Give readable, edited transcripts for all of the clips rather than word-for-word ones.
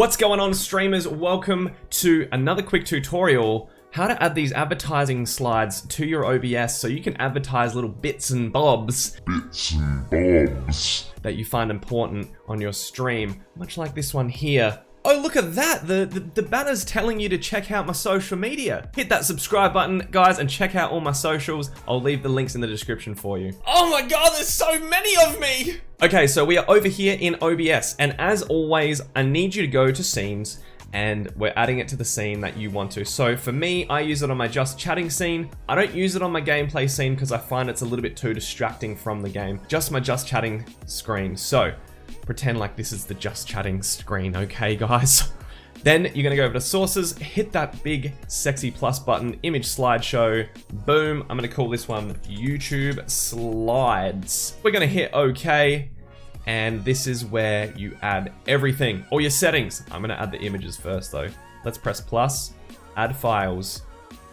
What's going on, streamers? Welcome to another quick tutorial how to add these advertising slides to your OBS so you can advertise little bits and bobs that you find important on your stream, much like this one here. Oh, look at that! The banner's telling you to check out my social media. Hit that subscribe button, guys, and check out all my socials. I'll leave the links in the description for you. Oh my god, there's so many of me! Okay, so we are over here in OBS, and as always, I need you to go to scenes, and we're adding it to the scene that you want to. So for me, I use it on my just chatting scene. I don't use it on my gameplay scene because I find it's a little bit too distracting from the game. Just my just chatting screen. So pretend like this is the just chatting screen, okay guys? Then you're gonna go over to sources, hit that big sexy plus button, image slideshow, boom. I'm gonna call this one YouTube Slides. We're gonna hit OK, and this is where you add everything, all your settings. I'm gonna add the images first though. Let's press plus, add files,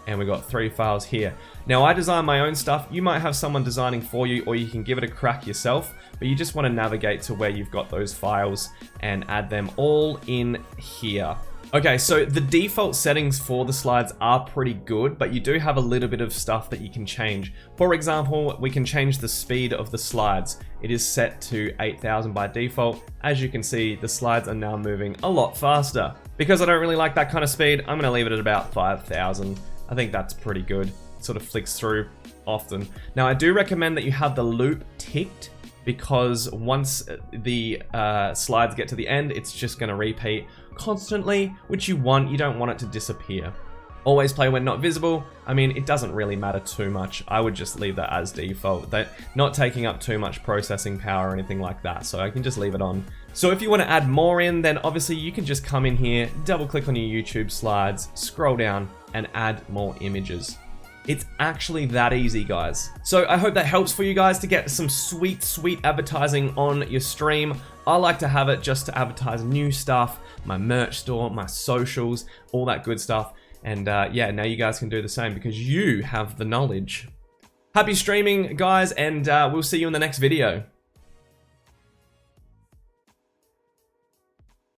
and we got 3 files here. Now I design my own stuff. You might have someone designing for you, or you can give it a crack yourself, but you just want to navigate to where you've got those files and add them all in here. Okay, so the default settings for the slides are pretty good, but you do have a little bit of stuff that you can change. For example, we can change the speed of the slides. It is set to 8,000 by default. As you can see, the slides are now moving a lot faster. Because I don't really like that kind of speed, I'm gonna leave it at about 5,000. I think that's pretty good. It sort of flicks through often. Now I do recommend that you have the loop ticked, because once the slides get to the end, it's just gonna repeat constantly, which you want. You don't want it to disappear. Always play when not visible. I mean, it doesn't really matter too much. I would just leave that as default. That not taking up too much processing power or anything like that, so I can just leave it on. So if you want to add more in, then obviously you can just come in here, double click on your YouTube slides, scroll down, and add more images. It's actually that easy, guys. So I hope that helps for you guys to get some sweet, sweet advertising on your stream. I like to have it just to advertise new stuff, my merch store, my socials, all that good stuff. And yeah, now you guys can do the same because you have the knowledge. Happy streaming, guys, and we'll see you in the next video.